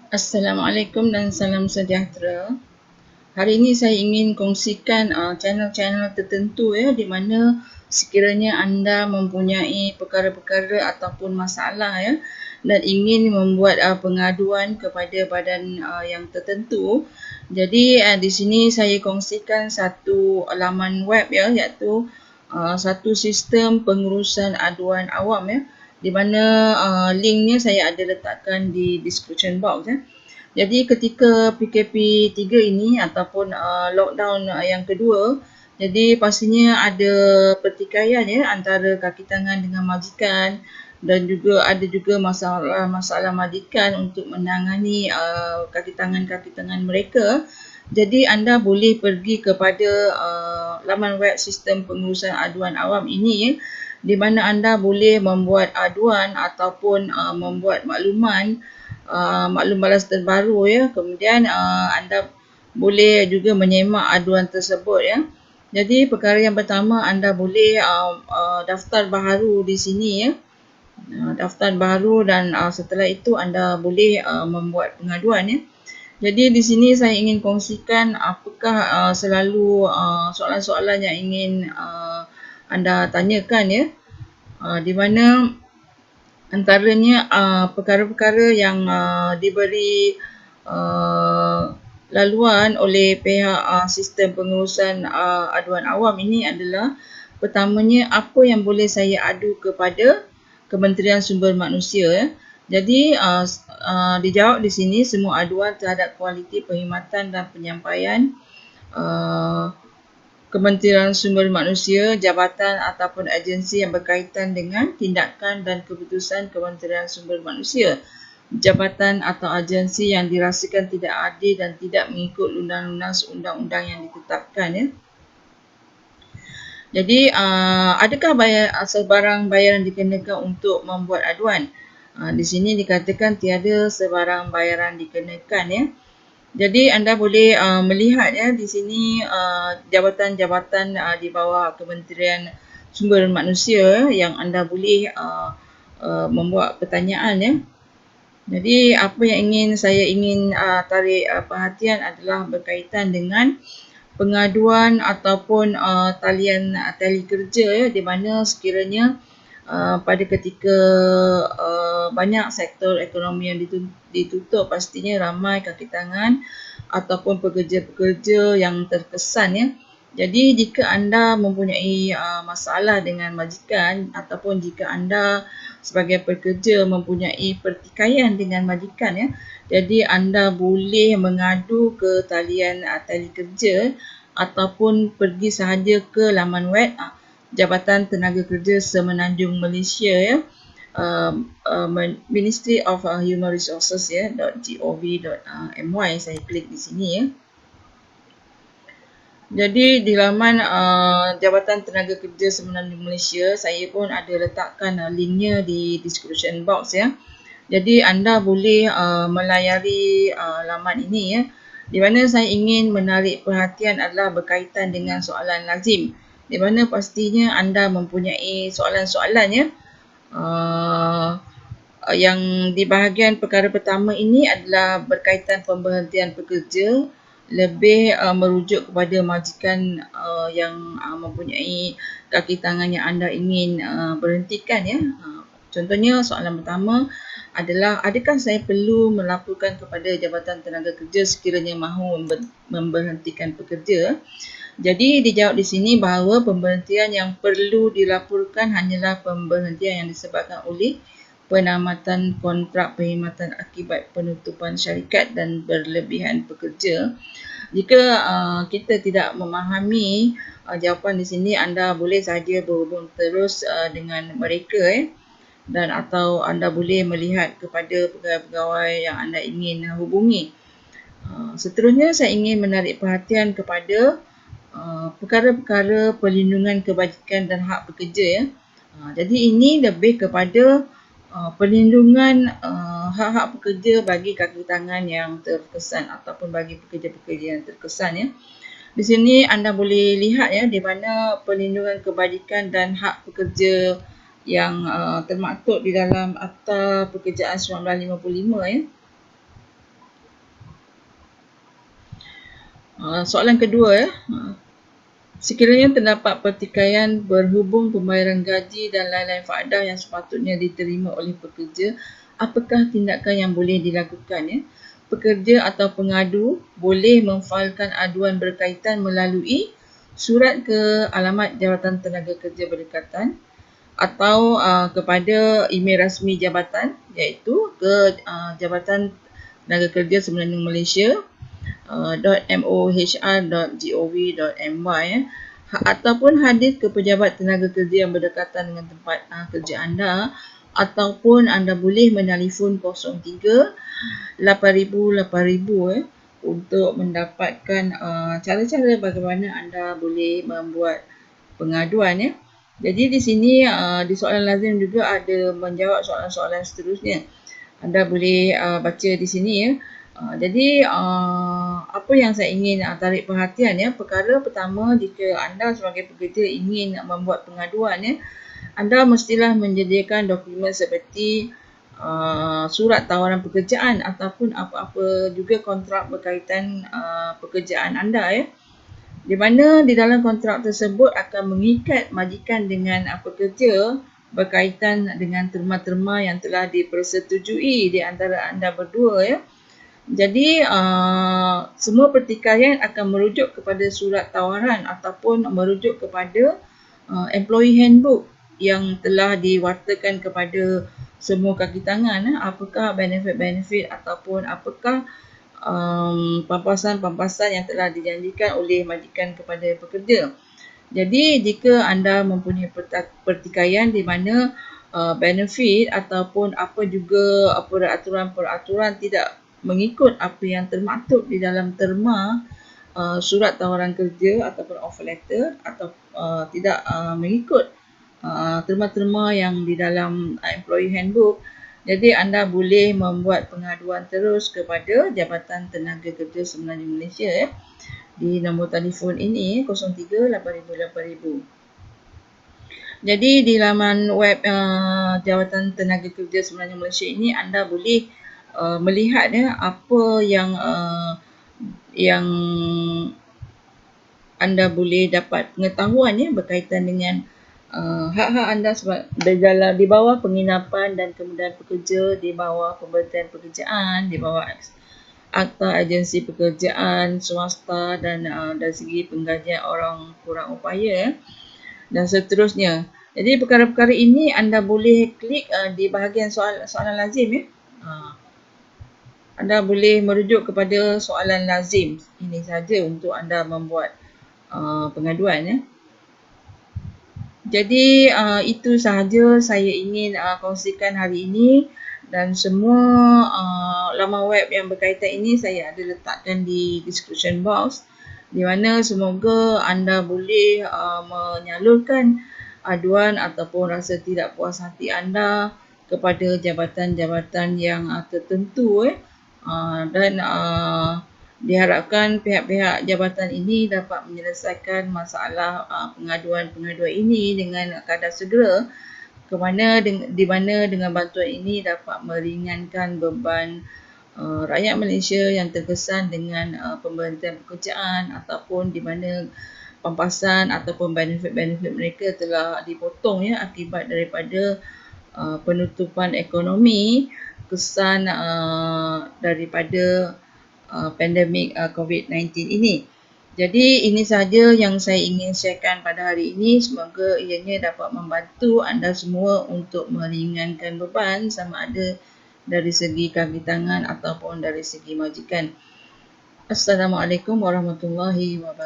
Assalamualaikum dan salam sejahtera. Hari ini saya ingin kongsikan channel-channel tertentu di mana sekiranya anda mempunyai perkara-perkara ataupun masalah dan ingin membuat pengaduan kepada badan yang tertentu. Jadi di sini saya kongsikan satu laman web iaitu satu sistem pengurusan aduan awam di mana linknya saya ada letakkan di description box Jadi ketika PKP 3 ini ataupun lockdown yang kedua, jadi pastinya ada pertikaian antara kaki tangan dengan majikan dan juga ada juga masalah majikan untuk menangani kaki tangan mereka. Jadi anda boleh pergi kepada laman web sistem pengurusan aduan awam ini di mana anda boleh membuat aduan ataupun membuat maklum balas terbaru Kemudian anda boleh juga menyemak aduan tersebut Jadi perkara yang pertama anda boleh daftar baharu di sini daftar baharu dan setelah itu anda boleh membuat pengaduan Jadi di sini saya ingin kongsikan apakah selalu soalan-soalan yang ingin anda tanyakan di mana antaranya perkara-perkara yang diberi laluan oleh pihak sistem pengurusan aduan awam ini adalah pertamanya apa yang boleh saya adu kepada Kementerian Sumber Manusia Jadi dijawab di sini semua aduan terhadap kualiti perkhidmatan dan penyampaian Kementerian Sumber Manusia, jabatan ataupun agensi yang berkaitan dengan tindakan dan keputusan Kementerian Sumber Manusia, jabatan atau agensi yang dirasakan tidak adil dan tidak mengikut undang-undang yang ditetapkan Jadi adakah sebarang bayaran dikenakan untuk membuat aduan? Di sini dikatakan tiada sebarang bayaran dikenakan Jadi anda boleh melihat di sini jabatan-jabatan di bawah Kementerian Sumber Manusia yang anda boleh membuat pertanyaan Jadi apa yang saya ingin tarik perhatian adalah berkaitan dengan pengaduan ataupun talian tali kerja di mana sekiranya pada ketika banyak sektor ekonomi yang ditutup pastinya ramai kaki tangan ataupun pekerja-pekerja yang terkesan Jadi jika anda mempunyai masalah dengan majikan ataupun jika anda sebagai pekerja mempunyai pertikaian dengan majikan jadi anda boleh mengadu ke talian tali kerja ataupun pergi sahaja ke laman web Jabatan Tenaga Kerja Semenanjung Malaysia Ministry of Human Resources .gov.my saya klik di sini Jadi di laman Jabatan Tenaga Kerja Semenanjung Malaysia saya pun ada letakkan linknya di description box Jadi anda boleh melayari laman ini di mana saya ingin menarik perhatian adalah berkaitan dengan soalan lazim di mana pastinya anda mempunyai soalan-soalan yang di bahagian perkara pertama ini adalah berkaitan pemberhentian pekerja lebih merujuk kepada majikan yang mempunyai kaki tangan yang anda ingin berhentikan Contohnya soalan pertama adalah adakah saya perlu melaporkan kepada Jabatan Tenaga Kerja sekiranya mahu memberhentikan pekerja Jadi dijawab di sini bahawa pemberhentian yang perlu dilaporkan hanyalah pemberhentian yang disebabkan oleh penamatan kontrak perkhidmatan akibat penutupan syarikat dan berlebihan pekerja. Jika kita tidak memahami jawapan di sini, anda boleh saja berhubung terus dengan mereka dan atau anda boleh melihat kepada pegawai-pegawai yang anda ingin hubungi. Seterusnya saya ingin menarik perhatian kepada perkara-perkara perlindungan kebajikan dan hak pekerja Jadi ini lebih kepada perlindungan hak-hak pekerja bagi kaki tangan yang terkesan ataupun bagi pekerja-pekerja yang terkesan Di sini anda boleh lihat di mana perlindungan kebajikan dan hak pekerja yang termaktub di dalam Akta Pekerjaan 1955 Soalan kedua ya. Sekiranya terdapat pertikaian berhubung pembayaran gaji dan lain-lain faedah yang sepatutnya diterima oleh pekerja, apakah tindakan yang boleh dilakukan ya? Pekerja atau pengadu boleh memfailkan aduan berkaitan melalui surat ke alamat Jabatan Tenaga Kerja berdekatan atau kepada email rasmi jabatan, iaitu ke Jabatan Tenaga Kerja Semenanjung Malaysia .mohr.gov.my ataupun hadis ke pejabat tenaga kerja yang berdekatan dengan tempat kerja anda, ataupun anda boleh menelefon 03 8000 untuk mendapatkan cara-cara bagaimana anda boleh membuat pengaduan ya. Jadi di sini di soalan lazim juga ada menjawab soalan-soalan seterusnya. Anda boleh baca di sini ya. Jadi apa yang saya ingin tarik perhatian ya, perkara pertama, jika anda sebagai pekerja ingin membuat pengaduan ya, anda mestilah menyediakan dokumen seperti surat tawaran pekerjaan ataupun apa-apa juga kontrak berkaitan pekerjaan anda ya, di mana di dalam kontrak tersebut akan mengikat majikan dengan pekerja berkaitan dengan terma-terma yang telah dipersetujui di antara anda berdua ya. Jadi semua pertikaian akan merujuk kepada surat tawaran ataupun merujuk kepada employee handbook yang telah diwartakan kepada semua kaki tangan. Apakah benefit-benefit ataupun apakah pampasan-pampasan yang telah dijanjikan oleh majikan kepada pekerja. Jadi jika anda mempunyai pertikaian di mana benefit ataupun apa juga peraturan-peraturan tidak mengikut apa yang termaktub di dalam terma surat tawaran kerja ataupun offer letter, atau tidak mengikut terma-terma yang di dalam employee handbook, jadi anda boleh membuat pengaduan terus kepada Jabatan Tenaga Kerja Semenanjung Malaysia ya, di nombor telefon ini 03 8000 8000. Jadi di laman web Jabatan Tenaga Kerja Semenanjung Malaysia ini anda boleh melihat ya apa yang anda boleh dapat pengetahuan ya berkaitan dengan hak-hak anda di bawah penginapan dan kemudahan pekerja, di bawah pemberitaan pekerjaan, di bawah akta agensi pekerjaan swasta, dan dari segi penggajian orang kurang upaya dan seterusnya. Jadi perkara-perkara ini anda boleh klik di bahagian soalan lazim ya. Anda boleh merujuk kepada soalan lazim. Ini saja untuk anda membuat pengaduan ya. Jadi itu sahaja saya ingin kongsikan hari ini, dan semua laman web yang berkaitan ini saya ada letakkan di description box, di mana semoga anda boleh menyalurkan aduan ataupun rasa tidak puas hati anda kepada jabatan-jabatan yang tertentu dan diharapkan pihak-pihak jabatan ini dapat menyelesaikan masalah pengaduan-pengaduan ini dengan kadar segera, di mana dengan bantuan ini dapat meringankan beban rakyat Malaysia yang terkesan dengan pemberitaan pekerjaan, ataupun di mana pampasan ataupun benefit-benefit mereka telah dipotong ya akibat daripada penutupan ekonomi kesan daripada pandemik COVID-19 ini. Jadi ini sahaja yang saya ingin sharekan pada hari ini. Semoga ianya dapat membantu anda semua untuk meringankan beban, sama ada dari segi kaki tangan ataupun dari segi majikan. Assalamualaikum warahmatullahi wabarakatuh.